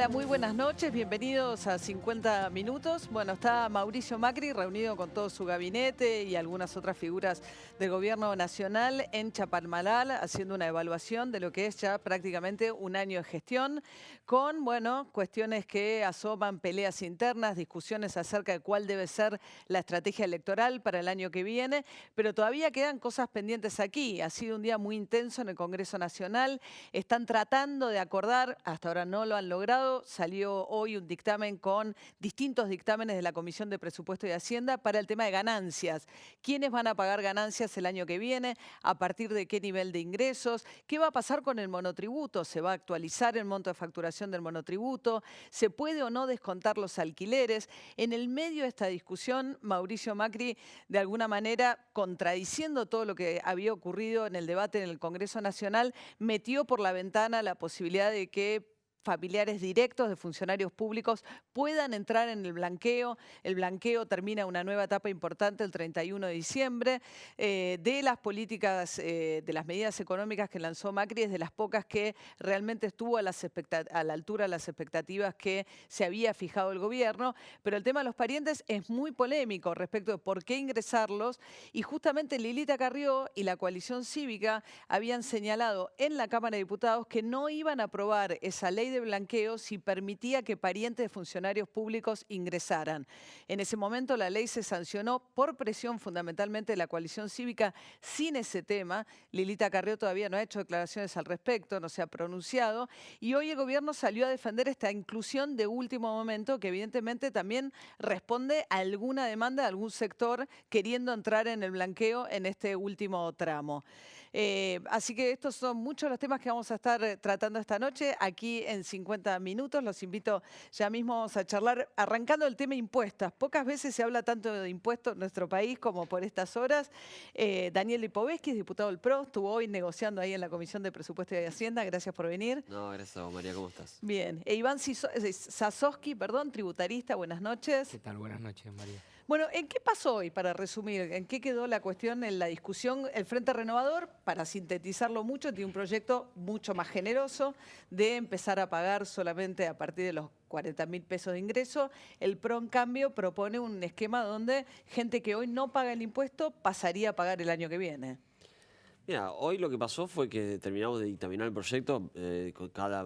Hola, muy buenas noches, bienvenidos a 50 Minutos. Bueno, está Mauricio Macri reunido con todo su gabinete y algunas otras figuras del gobierno nacional en Chapalmalal, haciendo una evaluación de lo que es ya prácticamente un año de gestión, con, bueno, cuestiones que asoman peleas internas, discusiones acerca de cuál debe ser la estrategia electoral para el año que viene, pero todavía quedan cosas pendientes aquí. Ha sido un día muy intenso en el Congreso Nacional, están tratando de acordar, hasta ahora no lo han logrado. Salió hoy un dictamen con distintos dictámenes de la Comisión de Presupuesto y Hacienda para el tema de ganancias. ¿Quiénes van a pagar ganancias el año que viene? ¿A partir de qué nivel de ingresos? ¿Qué va a pasar con el monotributo? ¿Se va a actualizar el monto de facturación del monotributo? ¿Se puede o no descontar los alquileres? En el medio de esta discusión, Mauricio Macri, de alguna manera, contradiciendo todo lo que había ocurrido en el debate en el Congreso Nacional, metió por la ventana la posibilidad de que familiares directos de funcionarios públicos puedan entrar en el blanqueo. El blanqueo termina una nueva etapa importante el 31 de diciembre. De las políticas, de las medidas económicas que lanzó Macri, es de las pocas que realmente estuvo a la altura de las expectativas que se había fijado el gobierno. Pero el tema de los parientes es muy polémico respecto de por qué ingresarlos. Y justamente Lilita Carrió y la coalición cívica habían señalado en la Cámara de Diputados que no iban a aprobar esa ley de blanqueo si permitía que parientes de funcionarios públicos ingresaran. En ese momento la ley se sancionó por presión fundamentalmente de la coalición cívica sin ese tema. Lilita Carrió todavía no ha hecho declaraciones al respecto, no se ha pronunciado, y hoy el gobierno salió a defender esta inclusión de último momento que evidentemente también responde a alguna demanda de algún sector queriendo entrar en el blanqueo en este último tramo. Así que estos son muchos los temas que vamos a estar tratando esta noche aquí en 50 Minutos. Los invito, ya mismo vamos a charlar, arrancando el tema impuestos. Pocas veces se habla tanto de impuestos en nuestro país como por estas horas. Daniel Lipovetsky, diputado del PRO, estuvo hoy negociando ahí en la Comisión de Presupuesto y Hacienda. Gracias por venir. No, gracias a vos, María, ¿cómo estás? Bien. Iván Sasovsky, tributarista, buenas noches. ¿Qué tal? Buenas noches, María. Bueno, ¿en qué pasó hoy, para resumir? ¿En qué quedó la cuestión en la discusión? El Frente Renovador, para sintetizarlo mucho, tiene un proyecto mucho más generoso de empezar a pagar solamente a partir de los 40.000 pesos de ingreso. El PRO, en cambio, propone un esquema donde gente que hoy no paga el impuesto pasaría a pagar el año que viene. Mira, hoy lo que pasó fue que terminamos de dictaminar el proyecto,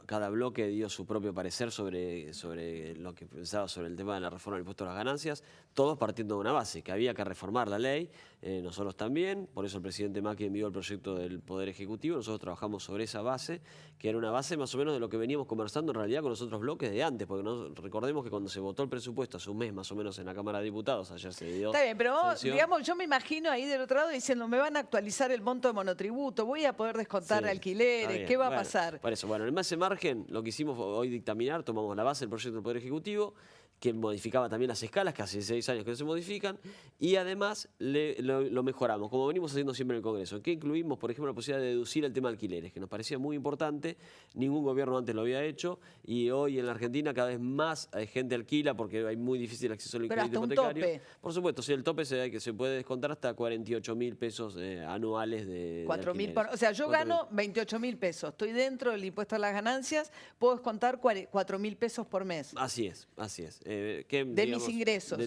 cada bloque dio su propio parecer sobre lo que pensaba sobre el tema de la reforma del impuesto a las ganancias, todos partiendo de una base, que había que reformar la ley, nosotros también, por eso el presidente Macri envió el proyecto del Poder Ejecutivo, nosotros trabajamos sobre esa base, que era una base más o menos de lo que veníamos conversando en realidad con los otros bloques de antes, porque recordemos que cuando se votó el presupuesto hace un mes más o menos en la Cámara de Diputados, ayer se dio... Está bien, pero digamos, yo me imagino ahí del otro lado diciendo, me van a actualizar el monto de monotributo, voy a poder descontar alquileres, ¿qué va a pasar? Por eso, bueno, en ese margen, lo que hicimos hoy dictaminar, tomamos la base del proyecto del Poder Ejecutivo, que modificaba también las escalas, que hace 6 años que no se modifican, y además lo mejoramos, como venimos haciendo siempre en el Congreso, que incluimos, por ejemplo, la posibilidad de deducir el tema de alquileres, que nos parecía muy importante, ningún gobierno antes lo había hecho, y hoy en la Argentina cada vez más gente alquila porque hay muy difícil acceso al crédito hipotecario. Tope. Por supuesto, sí, el tope se puede descontar hasta 48.000 pesos anuales de 4.000 o sea, yo gano 28.000 pesos, estoy dentro del impuesto a las ganancias, puedo descontar 4.000 pesos por mes. Así es, así es. Mis ingresos.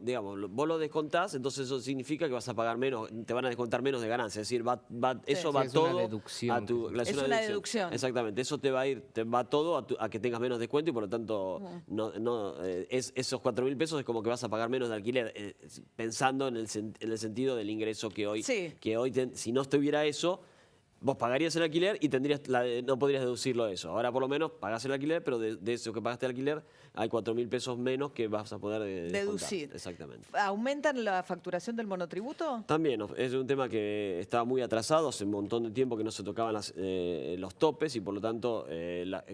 Digamos, vos lo descontás, entonces eso significa que vas a pagar menos, te van a descontar menos de ganancia. Es decir, eso va todo a tu... Es una deducción. Exactamente, eso te va todo a que tengas menos descuento y por lo tanto esos 4.000 pesos es como que vas a pagar menos de alquiler, pensando en el sentido del ingreso que hoy, si no estuviera eso, vos pagarías el alquiler y no podrías deducirlo de eso. Ahora por lo menos pagás el alquiler, pero de eso que pagaste el alquiler hay 4.000 pesos menos que vas a poder deducir. Exactamente. ¿Aumentan la facturación del monotributo? También, es un tema que estaba muy atrasado, hace un montón de tiempo que no se tocaban los topes y por lo tanto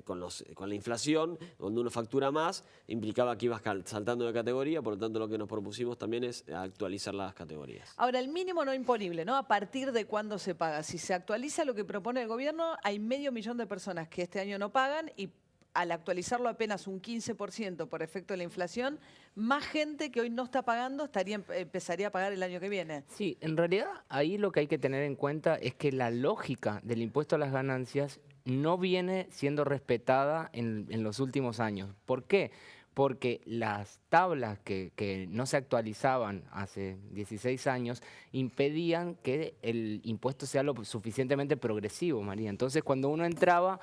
con la inflación, cuando uno factura más, implicaba que ibas saltando de categoría, por lo tanto lo que nos propusimos también es actualizar las categorías. Ahora, el mínimo no imponible, ¿no? ¿A partir de cuándo se paga? Si se actualiza lo que propone el gobierno, hay 500.000 de personas que este año no pagan y al actualizarlo apenas un 15% por efecto de la inflación, más gente que hoy no está pagando empezaría a pagar el año que viene. Sí, en realidad ahí lo que hay que tener en cuenta es que la lógica del impuesto a las ganancias no viene siendo respetada en los últimos años. ¿Por qué? Porque las tablas que no se actualizaban hace 16 años impedían que el impuesto sea lo suficientemente progresivo, María. Entonces, cuando uno entraba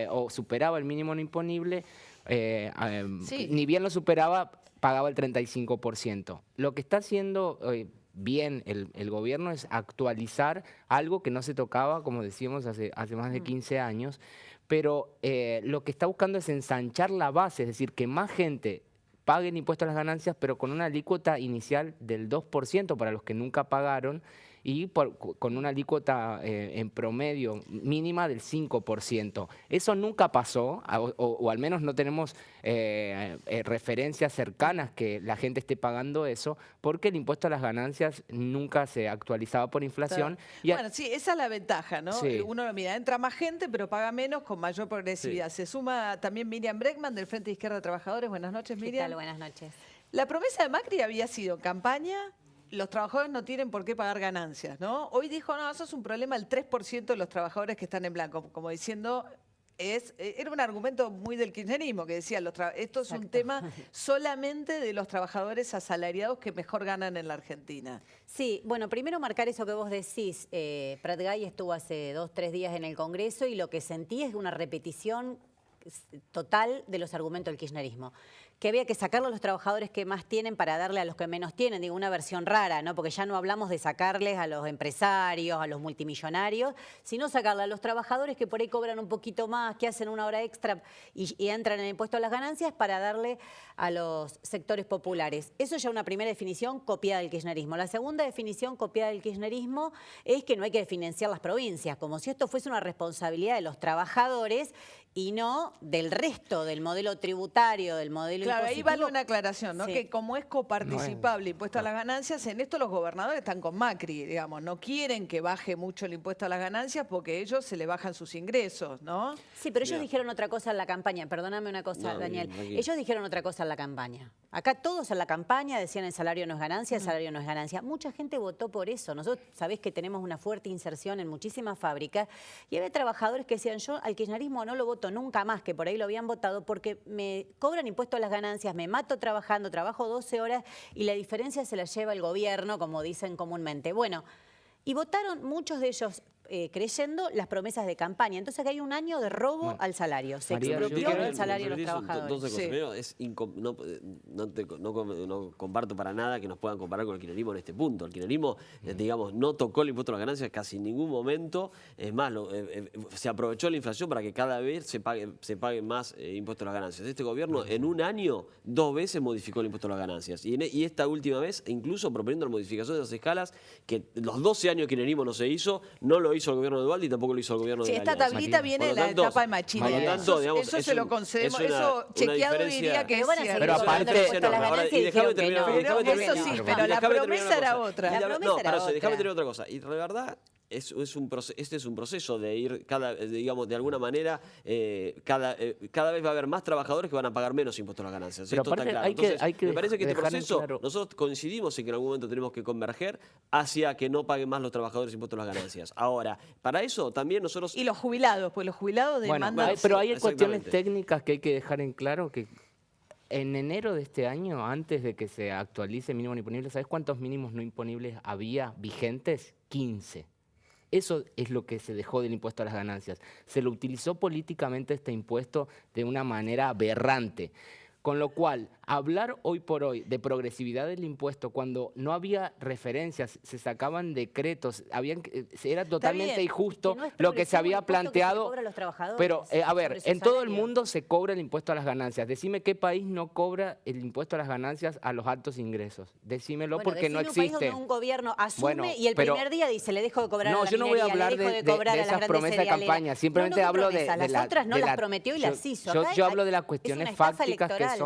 o superaba el mínimo no imponible, Sí. ni bien lo superaba, pagaba el 35%. Lo que está haciendo bien el gobierno es actualizar algo que no se tocaba, como decíamos, hace más de 15 años, pero lo que está buscando es ensanchar la base, es decir, que más gente pague el impuesto a las ganancias, pero con una alícuota inicial del 2% para los que nunca pagaron y con una alícuota en promedio mínima del 5%. Eso nunca pasó, o al menos no tenemos referencias cercanas que la gente esté pagando eso, porque el impuesto a las ganancias nunca se actualizaba por inflación. Bueno, sí, esa es la ventaja, ¿no? Sí. Uno lo mira, entra más gente, pero paga menos con mayor progresividad. Sí. Se suma también Miriam Bregman del Frente de Izquierda de Trabajadores. Buenas noches, ¿Qué Miriam. tal? Buenas noches. La promesa de Macri había sido en campaña: los trabajadores no tienen por qué pagar ganancias, ¿no? Hoy dijo, no, eso es un problema del 3% de los trabajadores que están en blanco, como diciendo, era un argumento muy del kirchnerismo, que decía, esto es un Exacto. tema solamente de los trabajadores asalariados que mejor ganan en la Argentina. Sí, bueno, primero marcar eso que vos decís. Prat Gay estuvo hace 2 o 3 días en el Congreso y lo que sentí es una repetición total de los argumentos del kirchnerismo. Que había que sacarle a los trabajadores que más tienen para darle a los que menos tienen. Digo, una versión rara, ¿no? Porque ya no hablamos de sacarles a los empresarios, a los multimillonarios, sino sacarle a los trabajadores que por ahí cobran un poquito más, que hacen una hora extra y entran en el impuesto a las ganancias para darle a los sectores populares. Eso ya es una primera definición copiada del kirchnerismo. La segunda definición copiada del kirchnerismo es que no hay que financiar las provincias, como si esto fuese una responsabilidad de los trabajadores y no del resto del modelo tributario, del modelo Claro, ahí impositivo. vale una aclaración, ¿no? Sí. Que como es coparticipable impuesto a las ganancias, en esto los gobernadores están con Macri, digamos, no quieren que baje mucho el impuesto a las ganancias porque ellos se le bajan sus ingresos, ¿no? Sí, pero ellos Mira. dijeron otra cosa en la campaña. Perdóname una cosa, No, Daniel. tranquilo. Ellos dijeron otra cosa en la campaña. Acá todos en la campaña decían el salario no es ganancia, el salario no es ganancia. Mucha gente votó por eso. Nosotros sabés que tenemos una fuerte inserción en muchísimas fábricas y había trabajadores que decían, yo al kirchnerismo no lo voto nunca más, que por ahí lo habían votado porque me cobran impuesto a las ganancias, me mato trabajando, trabajo 12 horas y la diferencia se la lleva el gobierno, como dicen comúnmente. Bueno, y votaron muchos de ellos creyendo las promesas de campaña. Entonces acá hay un año de robo Bueno, al salario. Se María, expropió yo- el salario de los Son trabajadores. 12 cosas. Sí. Primero, no comparto para nada que nos puedan comparar con el kirchnerismo en este punto. El kirchnerismo, digamos, no tocó el impuesto a las ganancias casi en ningún momento. Es más, se aprovechó la inflación para que cada vez se pague más impuesto a las ganancias. Este gobierno en un año 2 veces modificó el impuesto a las ganancias. Y esta última vez, incluso proponiendo la modificación de las escalas, que los 12 años que el kirchnerismo no se hizo, no lo hizo el gobierno de Dualde y tampoco lo hizo el gobierno Sí, de esta Alianza. tablita viene Por de lo la tanto, etapa de Machini. por lo tanto, digamos, eso es se lo un- concedemos, es una eso chequeado diferencia. diría que Pero es van a seguir cierto. Pero cobrando aparte- el impuesto a las No, ahora, ganancias y déjame dijeron que terminar, no. déjame Pero terminar. eso sí, Y pero la déjame terminar promesa una era cosa. otra. Y La no, promesa era pero sí, déjame otra. terminar otra cosa. Y la verdad, este es un proceso de ir, digamos, de alguna manera, cada vez va a haber más trabajadores que van a pagar menos impuestos a las ganancias. Pero Esto está aparte claro. hay que- Entonces, hay que me parece que este dejar en proceso, claro- nosotros coincidimos en que en algún momento tenemos que converger hacia que no paguen más los trabajadores impuestos a las ganancias. Ahora, para eso también nosotros... Y los jubilados, pues los jubilados Bueno, demandan... pero hay Exactamente. cuestiones técnicas que hay que dejar en claro que en enero de este año, antes de que se actualice el mínimo no imponible, ¿sabes cuántos mínimos no imponibles había vigentes? 15. Eso es lo que se dejó del impuesto a las ganancias. Se lo utilizó políticamente este impuesto de una manera aberrante. Con lo cual, hablar hoy por hoy de progresividad del impuesto cuando no había referencias, se sacaban decretos, era totalmente bien, injusto que no es lo que se progresivo había el impuesto que se le planteado. cobra a los trabajadores Pero, a ver, sobre su en todo el salario. mundo se cobra el impuesto a las ganancias. Decime qué país no cobra el impuesto a las ganancias a los altos ingresos. Decímelo Bueno, porque no decime un país existe. donde un gobierno asume Bueno, y el pero- primer día dice, le dejo de cobrar a No, la yo no voy a minería, hablar le dejo de cobrar a las esas grandes promesas de cerealeras. campaña, simplemente No, ¿qué hablo promesas? de las otras no de las prometió y las hizo. Yo, Acá yo hablo de las es cuestiones una estafa fácticas electoral.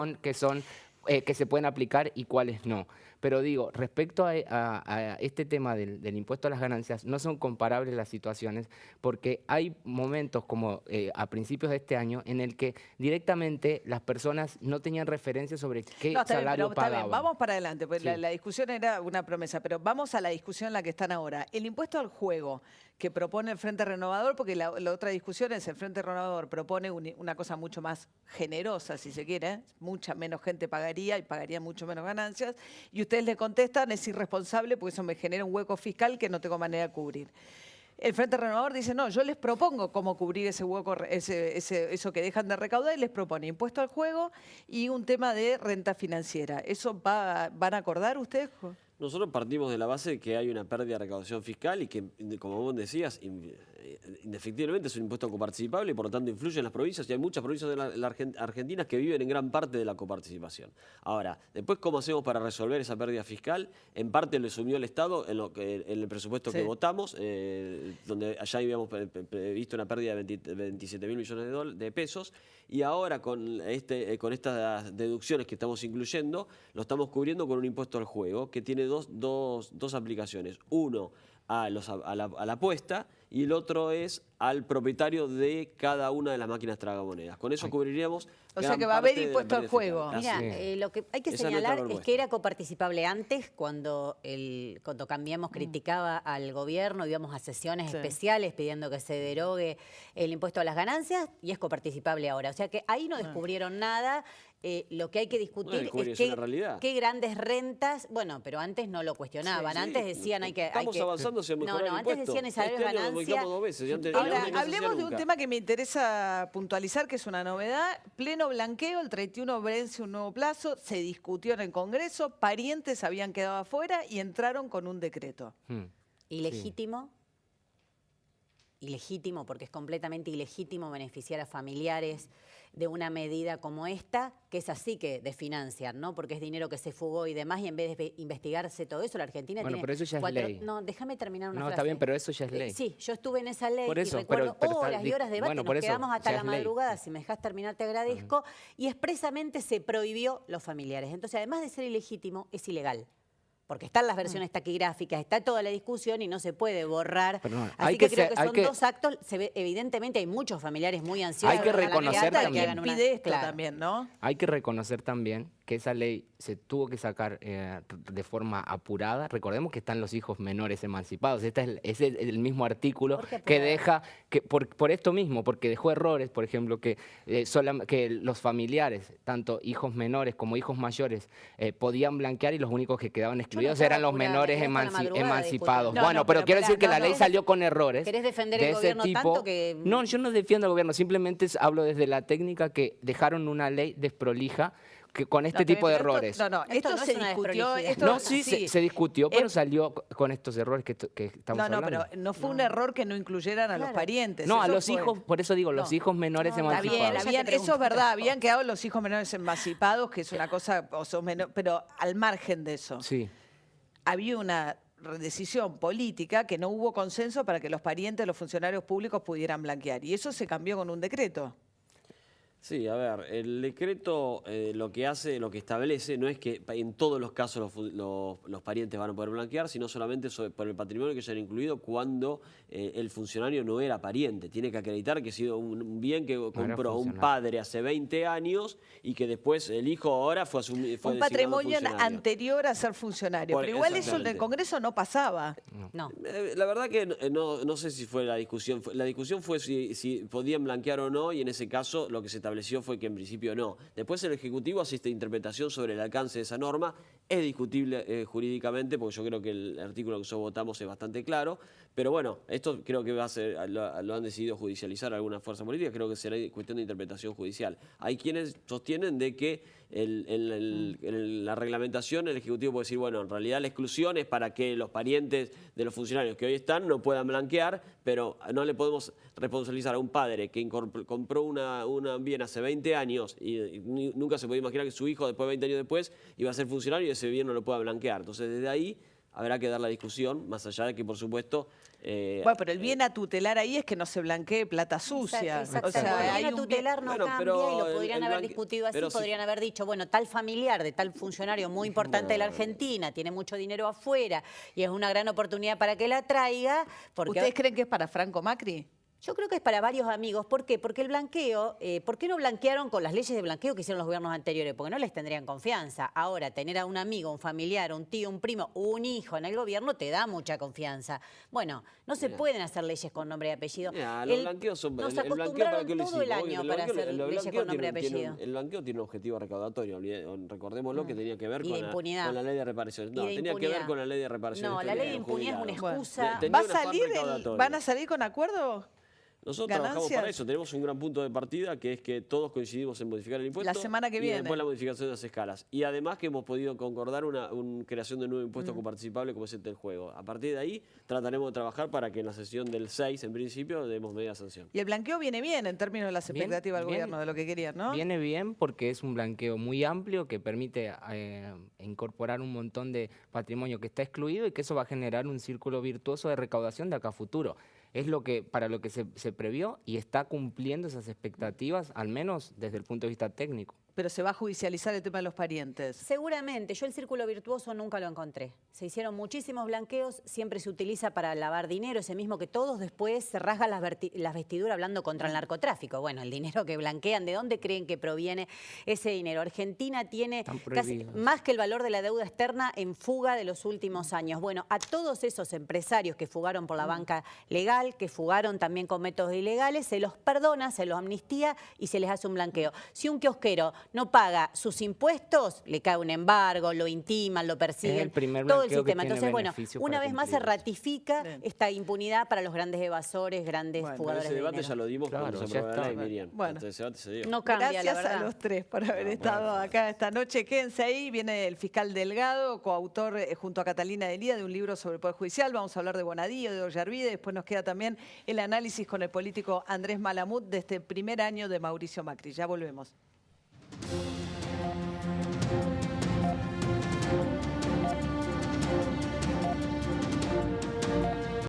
que se pueden aplicar y cuáles no. Pero digo, respecto a este tema del impuesto a las ganancias, no son comparables las situaciones porque hay momentos como a principios de este año en el que directamente las personas no tenían referencia sobre qué No, está bien, salario pero está bien, pagaban. vamos para adelante, pues Sí. la discusión era una promesa, pero vamos a la discusión en la que están ahora. El impuesto al juego, que propone el Frente Renovador, porque la otra discusión es el Frente Renovador propone una cosa mucho más generosa, si se quiere, mucha menos gente pagaría y pagaría mucho menos ganancias, y ustedes le contestan, es irresponsable porque eso me genera un hueco fiscal que no tengo manera de cubrir. El Frente Renovador dice, no, yo les propongo cómo cubrir ese hueco, eso que dejan de recaudar, y les propone impuesto al juego y un tema de renta financiera. ¿Eso van a acordar ustedes? Nosotros partimos de la base de que hay una pérdida de recaudación fiscal y que, como vos decías, indefectiblemente es un impuesto coparticipable y por lo tanto influye en las provincias, y hay muchas provincias de la Argentina que viven en gran parte de la coparticipación. Ahora, después, ¿cómo hacemos para resolver esa pérdida fiscal? En parte lo asumió el Estado en el presupuesto que votamos, donde allá habíamos previsto una pérdida de 27.000 millones de pesos, y ahora con estas deducciones que estamos incluyendo, lo estamos cubriendo con un impuesto al juego que tiene dos aplicaciones. Uno, a la apuesta, y el otro es al propietario de cada una de las máquinas tragamonedas. Con eso cubriríamos. O sea que va a haber impuesto al juego. Mira, lo que hay que señalar es que era coparticipable antes, cuando Cambiemos criticaba al gobierno, íbamos a sesiones especiales pidiendo que se derogue el impuesto a las ganancias, y es coparticipable ahora. O sea que ahí no descubrieron nada. Lo que hay que discutir es qué grandes rentas, bueno, pero antes no lo cuestionaban, antes decían Estamos avanzando hacia mejorar el impuesto. Antes decían el salario de ganancia. Ahora, hablemos de un tema que me interesa puntualizar, que es una novedad. Pleno blanqueo, el 31 vence un nuevo plazo, se discutió en el Congreso, parientes habían quedado afuera y entraron con un decreto. Ilegítimo. Ilegítimo, porque es completamente ilegítimo beneficiar a familiares de una medida como esta, que es así que desfinancian, ¿no? Porque es dinero que se fugó y demás, y en vez de investigarse todo eso, la Argentina tiene... pero eso ya es ley. No, déjame terminar una frase. No, está bien, pero eso ya es ley. Sí, yo estuve en esa ley por eso, y recuerdo horas y horas de debate, bueno, nos quedamos hasta la madrugada, si me dejas terminar te agradezco, y expresamente se prohibió los familiares. Entonces, además de ser ilegítimo, es ilegal. Porque están las versiones taquigráficas, está toda la discusión y no se puede borrar. Así que creo que son dos actos. Evidentemente hay muchos familiares muy ansiosos. Hay que reconocer también, ¿no? Hay que reconocer también que esa ley se tuvo que sacar de forma apurada. Recordemos que están los hijos menores emancipados. Este es el mismo artículo que deja, por esto mismo, porque dejó errores, por ejemplo, que los familiares, tanto hijos menores como hijos mayores, podían blanquear y los únicos que quedaban excluidos eran los menores emancipados. Bueno, pero quiero decir que la ley salió con errores. ¿Querés defender el gobierno tanto que...? No, yo no defiendo al gobierno, simplemente hablo desde la técnica que dejaron una ley desprolija con este tipo de errores. Esto se discutió. Se discutió, pero salió con estos errores que estamos hablando. Pero no fue un error que no incluyeran a los parientes. No, a los hijos, por eso digo, los hijos menores emancipados. Eso es verdad, habían quedado los hijos menores emancipados, que es una cosa, pero al margen de eso. Sí. Había una decisión política que no hubo consenso para que los parientes de los funcionarios públicos pudieran blanquear. Y eso se cambió con un decreto. Sí, a ver, el decreto lo que establece no es que en todos los casos los parientes van a poder blanquear, sino solamente por el patrimonio que hayan incluido cuando el funcionario no era pariente. Tiene que acreditar que ha sido un bien que compró un padre hace 20 años y que después el hijo ahora fue un patrimonio anterior a ser funcionario. Pero igual eso en el Congreso no pasaba. No. La verdad que no sé si fue la discusión. La discusión fue si podían blanquear o no, y en ese caso lo que se estableció fue que en principio no. Después el Ejecutivo hace esta interpretación sobre el alcance de esa norma. Es discutible jurídicamente, porque yo creo que el artículo que nosotros votamos es bastante claro. Pero bueno, esto creo que lo han decidido judicializar algunas fuerzas políticas. Creo que será cuestión de interpretación judicial. Hay quienes sostienen de que en la reglamentación el Ejecutivo puede decir, bueno, en realidad la exclusión es para que los parientes de los funcionarios que hoy están no puedan blanquear, pero no le podemos responsabilizar a un padre que compró un bien hace 20 años y nunca se puede imaginar que su hijo, después 20 años después, iba a ser funcionario y ese bien no lo pueda blanquear. Entonces, desde ahí habrá que dar la discusión, más allá de que, por supuesto... bueno, pero el bien a tutelar ahí es que no se blanquee plata sucia. Exacto. O sea, el bien a tutelar no cambia, y lo podrían haber discutido así, podrían haber dicho, bueno, tal familiar de tal funcionario muy importante de la Argentina, tiene mucho dinero afuera y es una gran oportunidad para que la traiga. ¿Ustedes creen que es para Franco Macri? Yo creo que es para varios amigos. ¿Por qué? Porque el blanqueo, ¿por qué no blanquearon con las leyes de blanqueo que hicieron los gobiernos anteriores? Porque no les tendrían confianza. Ahora, tener a un amigo, un familiar, un tío, un primo, un hijo en el gobierno te da mucha confianza. Bueno, no se pueden hacer leyes con nombre y apellido. Los blanqueos son... Nos el blanqueo, ¿para acostumbraron qué lo todo el hicimos? año El para blanqueo- hacer el leyes blanqueo con nombre y tiene- apellido. el blanqueo tiene un objetivo recaudatorio. Recordémoslo que tenía que ver Y de con impunidad. la ley de reparación. No, Y de tenía que ver impunidad. con la ley de reparación. No, la ley de impunidad es una jubilados. excusa. Tenía ¿Va a un afán salir recaudatorio. ¿Van a salir con acuerdo? Nosotros ¿Ganancias? trabajamos para eso, tenemos un gran punto de partida que es que todos coincidimos en modificar el impuesto. La semana que y viene. después la modificación de las escalas. Y además que hemos podido concordar una creación de un nuevo impuesto coparticipable como es el del juego. A partir de ahí trataremos de trabajar para que en la sesión del 6, en principio, demos media sanción. Y el blanqueo viene bien en términos de las Bien, expectativas del bien. gobierno, de lo que querían, ¿no? Viene bien porque es un blanqueo muy amplio que permite incorporar un montón de patrimonio que está excluido y que eso va a generar un círculo virtuoso de recaudación de acá a futuro. Es para lo que se previó y está cumpliendo esas expectativas, al menos desde el punto de vista técnico. Pero se va a judicializar el tema de los parientes. Seguramente, yo el círculo virtuoso nunca lo encontré. Se hicieron muchísimos blanqueos, siempre se utiliza para lavar dinero, ese mismo que todos después se rasgan las vestiduras hablando contra el narcotráfico. Bueno, el dinero que blanquean, ¿de dónde creen que proviene ese dinero? Argentina tiene Están casi prohibidos. más que el valor de la deuda externa en fuga de los últimos años. Bueno, a todos esos empresarios que fugaron por la banca legal, que fugaron también con métodos ilegales, se los perdona, se los amnistía y se les hace un blanqueo. Si un kiosquero no paga sus impuestos, le cae un embargo, lo intiman, lo persiguen, Es el primer todo el blanqueo que sistema. tiene Entonces, bueno, beneficio una para vez más se cumplirlo. ratifica Bien. esta impunidad para los grandes evasores, grandes Bueno, Pero fugadores ese de debate dinero. ya lo dimos cuando Claro, se ya aprobó la ley, está. Miriam. Bueno. Ese debate se dio. No cambia, Gracias la verdad. a los tres por haber estado acá esta noche. Quédense ahí, viene el fiscal Delgado, coautor junto a Catalina Delía de un libro sobre el Poder Judicial. Vamos a hablar de Bonadío, de Ollarvide. Después nos queda también el análisis con el político Andrés Malamud de este primer año de Mauricio Macri. Ya volvemos.